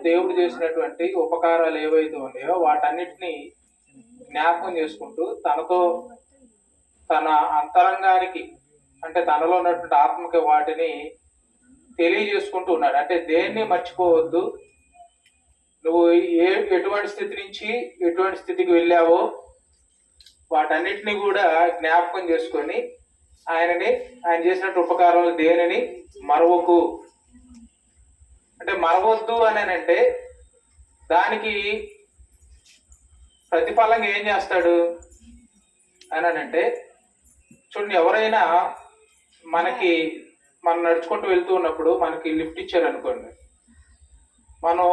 దేవుడు చేసినటువంటి ఉపకారాలు ఏవైతే ఉన్నాయో వాటన్నిటిని జ్ఞాపకం చేసుకుంటూ తన అంతరంగానికి అంటే తనలో ఉన్నటువంటి ఆత్మకి వాటిని తెలియజేసుకుంటూ ఉన్నాడు. అంటే దేన్ని మర్చిపోవద్దు, నువ్వు ఎటువంటి స్థితి నుంచి ఎటువంటి స్థితికి వెళ్ళావో వాటన్నిటిని కూడా జ్ఞాపకం చేసుకొని ఆయన చేసినట్టు ఉపకారాలు దేనిని మరవకు. అంటే మరవద్దు అని అంటే దానికి ప్రతిఫలంగా ఏం చేస్తాడు అని అంటే, చూడండి, ఎవరైనా మనం నడుచుకుంటూ వెళ్తూ ఉన్నప్పుడు మనకి లిఫ్ట్ ఇచ్చారు అనుకోండి, మనం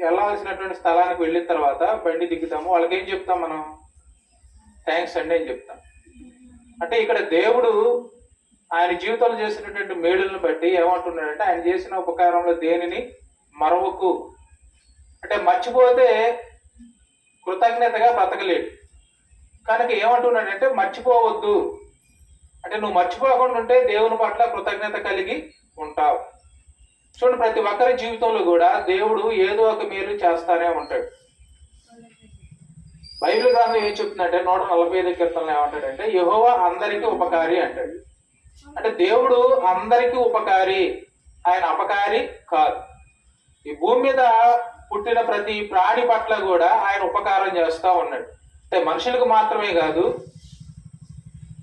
వెళ్ళవలసినటువంటి స్థలానికి వెళ్ళిన తర్వాత బండి దిగుతాము, వాళ్ళకి ఏం చెప్తాం మనం? థ్యాంక్స్ అండి అని చెప్తాం. అంటే ఇక్కడ దేవుడు ఆయన జీవితంలో చేసినటువంటి మేలులను బట్టి ఏమంటున్నాడంటే, ఆయన చేసిన ఉపకారంలో దేనిని మరవకు. అంటే మర్చిపోతే కృతజ్ఞతగా బ్రతకలేడు. కనుక ఏమంటున్నాడంటే మర్చిపోవద్దు. అంటే నువ్వు మర్చిపోకుండా ఉంటే దేవుని పట్ల కృతజ్ఞత కలిగి ఉంటావు. చూడండి, ప్రతి ఒక్కరి జీవితంలో కూడా దేవుడు ఏదో ఒక మేలు చేస్తానే ఉంటాడు. బైబిల్ గ్రంథం ఏం చెప్తుందంటే 145 కీర్తనలు ఏమంటాడంటే, యెహోవా అందరికీ ఉపకారి అంటాడు. అంటే దేవుడు అందరికీ ఉపకారి, ఆయన అపకారి కాదు. ఈ భూమి మీద పుట్టిన ప్రతి ప్రాణి పట్ల కూడా ఆయన ఉపకారం చేస్తూ ఉన్నాడు. అంటే మనుషులకు మాత్రమే కాదు,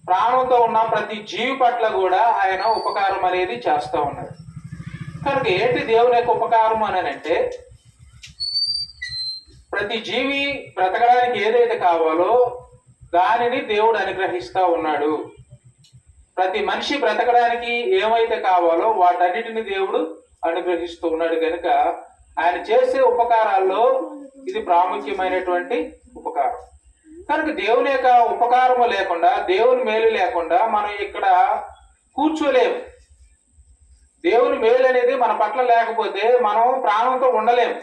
ప్రాణంతో ఉన్న ప్రతి జీవి పట్ల కూడా ఆయన ఉపకారం అనేది చేస్తూ ఉన్నాడు. కనుక ఏంటి దేవుని యొక్క ఉపకారం అని అంటే, ప్రతి జీవి బ్రతకడానికి ఏదైతే కావాలో దానిని దేవుడు అనుగ్రహిస్తూ ఉన్నాడు. ప్రతి మనిషి బ్రతకడానికి ఏమైతే కావాలో వాటన్నిటిని దేవుడు అనుగ్రహిస్తూ ఉన్నాడు. కనుక ఆయన చేసే ఉపకారాల్లో ఇది ప్రాముఖ్యమైనటువంటి ఉపకారం. కనుక దేవుని యొక్క ఉపకారము లేకుండా, దేవుని మేలు లేకుండా మనం ఇక్కడ కూర్చోలేము. దేవుని మేలు అనేది మన పట్ల లేకపోతే మనం ప్రాణంతో ఉండలేము.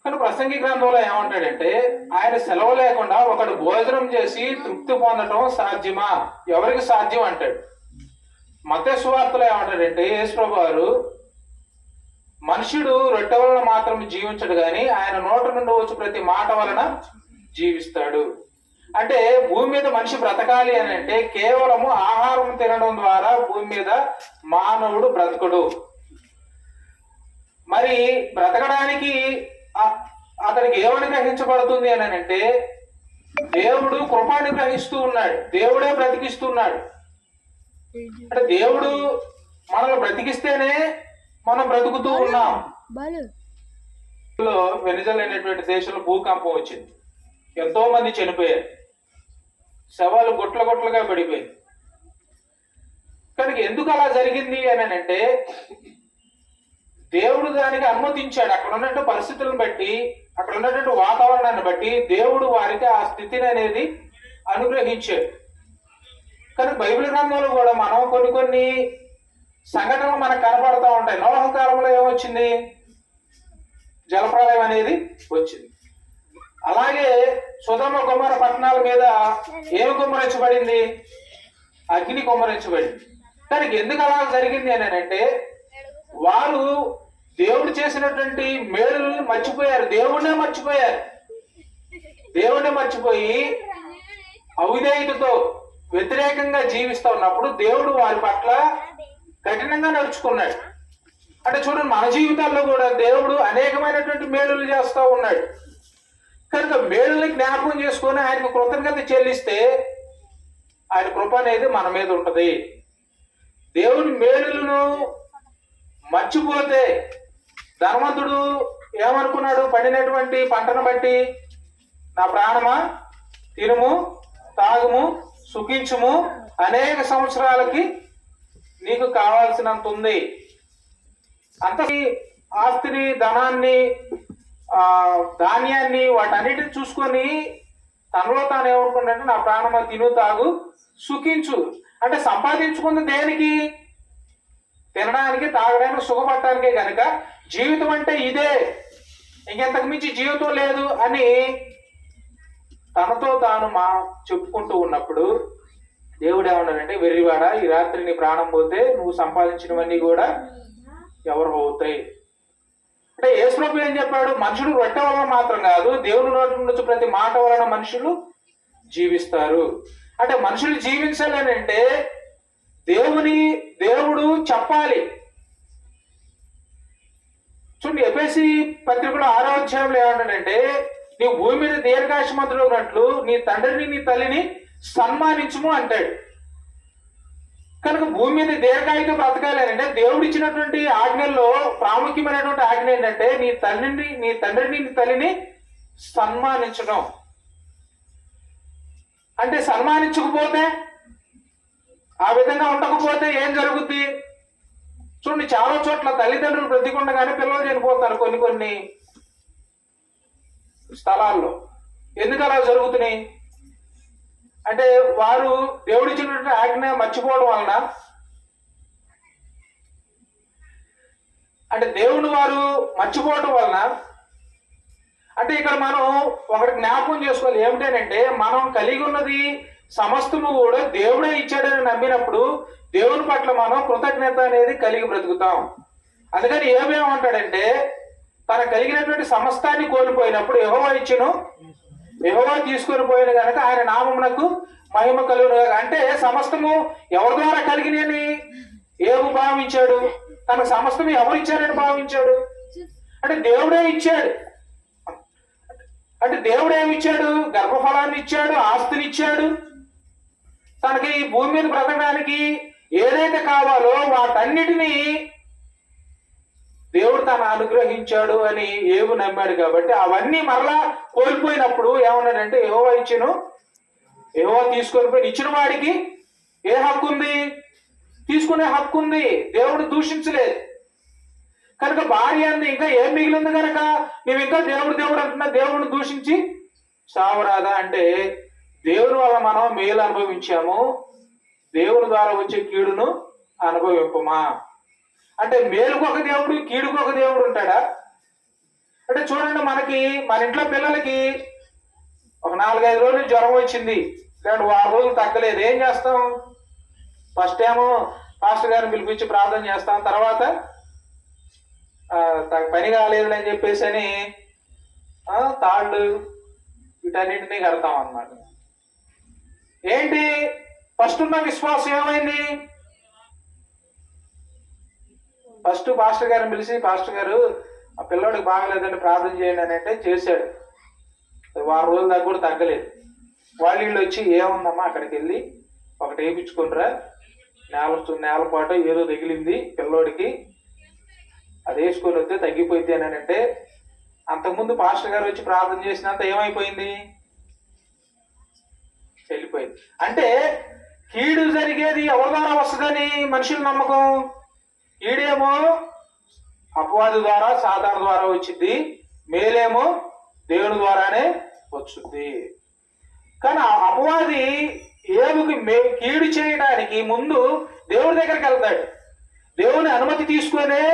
కానీ ప్రసంగి గ్రంథంలో ఏమంటాడంటే, ఆయన సెలవు లేకుండా ఒకడు భోజనం చేసి తృప్తి పొందటం సాధ్యమా? ఎవరికి సాధ్యం అంటాడు. మత్తయి సువార్తలో ఏమంటాడంటే, యేసుప్రభువు వారు మనుషుడు రొట్టె వలన మాత్రం జీవించడు కానీ ఆయన నోట నుండి వచ్చి ప్రతి మాట వలన జీవిస్తాడు. అంటే భూమి మీద మనిషి బ్రతకాలి అని అంటే కేవలము ఆహారం తినడం ద్వారా భూమి మీద మానవుడు బ్రతకడు. మరి బ్రతకడానికి అతనికి ఏమని గ్రహించబడుతుంది అని అంటే, దేవుడు కృపాన్ని గ్రహిస్తూ ఉన్నాడు, దేవుడే బ్రతికిస్తున్నాడు. అంటే దేవుడు మనల్ని బ్రతికిస్తేనే మనం బ్రతుకుతూ ఉన్నాం. వెనిజులా అనేటువంటి దేశంలో భూకంపం వచ్చింది, ఎంతో మంది చనిపోయారు, శవాలు గుట్లుగా పడిపోయాయి. కనుక ఎందుకు అలా జరిగింది అని అంటే, దేవుడు దానికి అనుమతించాడు. అక్కడ ఉన్నటువంటి పరిస్థితులను బట్టి, అక్కడ ఉన్నటువంటి వాతావరణాన్ని బట్టి దేవుడు వారికి ఆ స్థితిని అనేది అనుగ్రహించాడు. కానీ బైబిల్ గ్రంథంలో కూడా మనం కొన్ని సంఘటనలు మనకు కనపడతా ఉంటాయి. నోహ కాలంలో ఏమొచ్చింది? జలప్రలయం అనేది వచ్చింది. అలాగే సొదొమ గొమొర్రా పట్టణాల మీద ఏమి కుమ్మరించబడింది? అగ్ని కుమ్మరించబడింది. కానీ ఎందుకు అలా జరిగింది అని అంటే, వారు దేవుడు చేసినటువంటి మేలులను మర్చిపోయారు, దేవుడినే మర్చిపోయి అవిధేయతతో వ్యతిరేకంగా జీవిస్తూ ఉన్నప్పుడు దేవుడు వారి పట్ల కఠినంగా నడుచుకున్నాడు. అంటే చూడండి, మన జీవితాల్లో కూడా దేవుడు అనేకమైనటువంటి మేలులు చేస్తూ ఉన్నాడు. కనుక మేలుని జ్ఞాపకం చేసుకొని ఆయనకు కృతజ్ఞత చెల్లిస్తే ఆయన కృప అనేది మన మీద ఉంటుంది. దేవుని మేలులను మర్చిపోతే, ధనవంతుడు ఏమనుకున్నాడు? పడినటువంటి పంటను బట్టి, నా ప్రాణమా తినుము తాగుము సుఖించుము, అనేక సంవత్సరాలకి నీకు కావాల్సినంత ఉంది. అంత ఆస్తిని, ధనాన్ని, ధాన్యాన్ని, వాటన్నిటిని చూసుకొని తనలో తాను ఏమనుకుంటే, నా ప్రాణమా తిను తాగు సుఖించు. అంటే సంపాదించుకుంది దేనికి? తినడానికి, తాగడానికి, సుఖపడటానికే. కనుక జీవితం అంటే ఇదే, ఇంకెంతకు మించి జీవితం లేదు అని తనతో తాను చెప్పుకుంటూ ఉన్నప్పుడు దేవుడు ఏమన్నాడంటే, వెర్రివాడా, ఈ రాత్రి నీ ప్రాణం పోతే నువ్వు సంపాదించినవన్నీ కూడా ఎవరు అవుతాయి? యేసుప్రభు ఏం చెప్పాడు? మనుషులు రొట్టె వలన మాత్రం కాదు, దేవుని నోటి నుంచి ప్రతి మాట వలన మనుషులు జీవిస్తారు. అంటే మనుషులు జీవించాలి అని అంటే దేవుడు చెప్పాలి. చూడండి, ఎఫెసీ పత్రికలో 6వ అధ్యాయంలో ఏమంటాడంటే, నీ భూమి మీద దీర్ఘాయుష్మంతుడు ఉన్నట్లు నీ తండ్రిని నీ తల్లిని సన్మానించుము అంటాడు. కనుక భూమి మీద దీర్ఘాయుతో బ్రతకాలి అంటే దేవుడు ఇచ్చినటువంటి ఆజ్ఞల్లో ప్రాముఖ్యమైనటువంటి ఆజ్ఞ ఏంటంటే నీ తండ్రిని నీ తల్లిని సన్మానించడం. అంటే సన్మానించకపోతే, ఆ విధంగా ఉండకపోతే ఏం జరుగుద్ది? చూడండి, చాలా చోట్ల తల్లిదండ్రులు బ్రతికుండగానే పిల్లలు చనిపోతారు కొన్ని స్థలాల్లో. ఎందుకు అలా జరుగుతున్నాయి అంటే వారు దేవుడిచ్చినటువంటి ఆజ్ఞ మర్చిపోవడం వలన, అంటే దేవుని వారు మర్చిపోవడం వలన. అంటే ఇక్కడ మనం ఒకటి జ్ఞాపకం చేసుకోవాలి, ఏమిటంటే మనం కలిగి ఉన్నది సమస్తము కూడా దేవుడే ఇచ్చాడని నమ్మినప్పుడు దేవుని పట్ల మనం కృతజ్ఞత అనేది కలిగి బ్రతుకుతాం. అందుకని ఏమేమంటాడంటే, తన కలిగినటువంటి సమస్తాన్ని కోల్పోయినప్పుడు యెహోవా ఇచ్చును, యెహోవా తీసుకొని పోయిన కనుక ఆయన నామమునకు మహిమ కలుగును. అంటే సమస్తము ఎవరి ద్వారా కలిగినని ఏవు భావించాడు? తన సమస్తము ఎవరు ఇచ్చారని భావించాడు? అంటే దేవుడే ఇచ్చాడు. అంటే దేవుడు ఏమిచ్చాడు? గర్భఫలాన్ని ఇచ్చాడు, ఆస్తిని ఇచ్చాడు. తనకి ఈ భూమి మీద బ్రతకడానికి ఏదైతే కావాలో వాటన్నిటినీ దేవుడు తను అనుగ్రహించాడు అని ఏవు నమ్మాడు. కాబట్టి అవన్నీ మరలా కోల్పోయినప్పుడు ఏమన్నాడంటే, యెహోవా ఇచ్చును, యెహోవా తీసుకొని పోయి. ఇచ్చిన వాడికి ఏ హక్కు ఉంది? తీసుకునే హక్కు ఉంది. దేవుడు దూషించలేదు. కనుక భార్య అంది ఇంకా ఏం మిగిలింది కనుక నువ్వు ఇంకా దేవుడు అంటున్నా, దేవుడిని దూషించి సావరాదా? అంటే దేవుని వల్ల మనం మేలు అనుభవించాము, దేవుని ద్వారా వచ్చే కీడును అనుభవింపమా? అంటే మేలుకు ఒక దేవుడు, కీడుకు ఒక దేవుడు ఉంటాడా? అంటే చూడండి, మన ఇంట్లో పిల్లలకి ఒక 4-5 రోజులు జ్వరం వచ్చింది, లేదంటే 6 రోజులు తగ్గలేదు. ఏం చేస్తాం? ఫస్ట్ ఏమో పాస్టర్ గారిని పిలిపించి ప్రార్థన చేస్తాం, తర్వాత పని కాలేదు అని చెప్పేసి అని తాళ్ళు వీటన్నింటినీ కడతాం అన్నమాట. ఏంటి? ఫస్ట్ ఉన్న విశ్వాసం ఏమైంది? ఫస్ట్ పాస్టర్ గారిని పిలిచి, పాస్టర్ గారు ఆ పిల్లోడికి బాగలేదని ప్రార్థన చేయండి అని అంటే చేశాడు. 6 రోజుల దాకా కూడా తగ్గలేదు. వాళ్ళు వచ్చి ఏముందమ్మా అక్కడికి వెళ్ళి ఒకటి వేయించుకుంటారా, నేలపాటు ఏదో తగిలింది పిల్లోడికి, అది వేసుకొని వస్తే తగ్గిపోయింది అని అంటే, అంతకుముందు పాస్టర్ గారు వచ్చి ప్రార్థన చేసినంత ఏమైపోయింది? వెళ్ళిపోయింది. అంటే కీడు జరిగేది ఎవరి ద్వారా వస్తుందని మనుషుల నమ్మకం. కీడేమో అపవాది ద్వారా, సాతాను ద్వారా వచ్చింది, మేలేమో దేవుని ద్వారానే వచ్చింది. కానీ అపవాది ఏవుకి కీడు చేయడానికి ముందు దేవుడి దగ్గరికి వెళ్తాడు. దేవుని అనుమతి తీసుకునే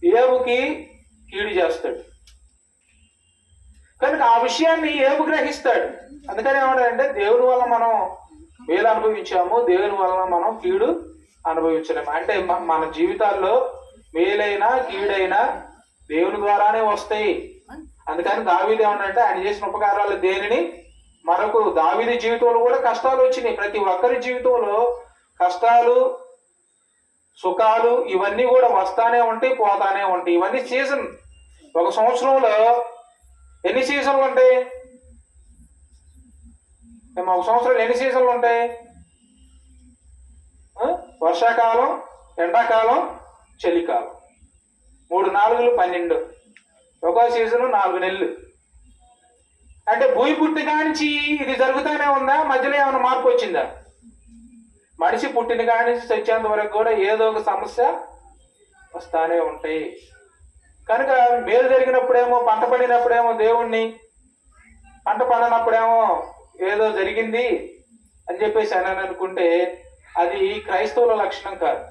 ఏవుకి కీడు చేస్తాడు. కనుక ఆ విషయాన్ని ఏవు గ్రహిస్తాడు. అందుకని ఏమంటాడంటే, దేవుని వల్ల మనం మేలు అనుభవించాము, దేవుని వలన మనం కీడు అనుభవించలేము. అంటే మన జీవితాల్లో మేలైనా కీడైనా దేవుని ద్వారానే వస్తాయి. అందుకని దావీదు ఏమంటే, ఆయన చేసిన ఉపకారాలు దేనిని మనకు, దావీదు జీవితంలో కూడా కష్టాలు వచ్చినాయి. ప్రతి ఒక్కరి జీవితంలో కష్టాలు, సుఖాలు ఇవన్నీ కూడా వస్తానే ఉంటాయి, పోతానే ఉంటాయి. ఇవన్నీ సీజన్. ఒక సంవత్సరంలో ఎన్ని సీజన్లు ఉంటాయి? ఒక సంవత్సరంలో ఎన్ని సీజన్లు ఉంటాయి? వర్షాకాలం, ఎండాకాలం, చలికాలం. 3×4 12. ఒక్కో సీజను 4 నెలలు. అంటే భూమి పుట్టిన కానించి ఇది జరుగుతూనే ఉందా? మధ్యలో ఏమైనా మార్పు వచ్చిందా? మనిషి పుట్టిన కానించి చచ్చేంత వరకు కూడా ఏదో ఒక సమస్య వస్తానే ఉంటాయి. కనుక మేలు జరిగినప్పుడేమో, పంట పడినప్పుడేమో దేవుణ్ణి, పంట పడినప్పుడేమో ఏదో జరిగింది అని చెప్పేసి అని అనుకుంటే అది క్రైస్తవుల లక్షణం కాదు.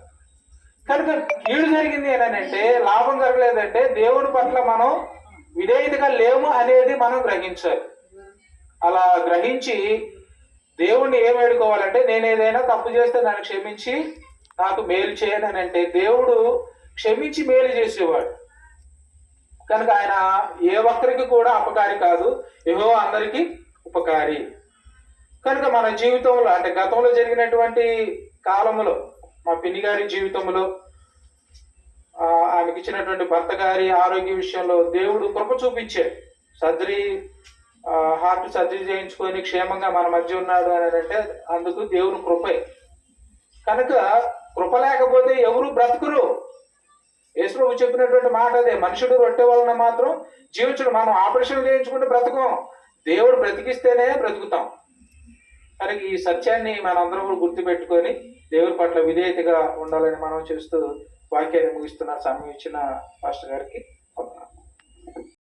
కనుక కీడు జరిగింది అని అంటే, లాభం జరగలేదంటే దేవుని పట్ల మనం విధేయతగా లేము అనేది మనం గ్రహించాలి. అలా గ్రహించి దేవుణ్ణి ఏం వేడుకోవాలంటే, నేను ఏదైనా తప్పు చేస్తే నన్ను క్షమించి నాకు మేలు చేయను అని అంటే, దేవుడు క్షమించి మేలు చేసేవాడు. కనుక ఆయన ఏ ఒక్కరికి కూడా అపకారి కాదు, యెహోవా అందరికీ ఉపకారి. కనుక మన జీవితంలో అంటే గతంలో జరిగినటువంటి కాలంలో మా పిన్ని గారి జీవితంలో ఆమెకి ఇచ్చినటువంటి భర్త గారి ఆరోగ్య విషయంలో దేవుడు కృప చూపించాడు. హార్ట్ సర్జరీ చేయించుకొని క్షేమంగా మన మధ్య ఉన్నాడు అని అంటే అందుకు దేవుని కృపే. కనుక కృప లేకపోతే ఎవరు బ్రతుకురు. యేసు ప్రభు చెప్పినటువంటి మాట అదే, మనుషుడు రొట్టె వలన మాత్రం జీవించడు. మనం ఆపరేషన్ చేయించుకుంటే బ్రతకం, దేవుడు బ్రతికిస్తేనే బ్రతుకుతాం. కనుక ఈ సత్యాన్ని మనందరం గుర్తుపెట్టుకొని దేవుని పట్ల విధేయతగా ఉండాలని మనం చేస్తూ వాక్యాన్ని ముగిస్తున్న సమయం ఇచ్చిన పాస్టర్ గారికి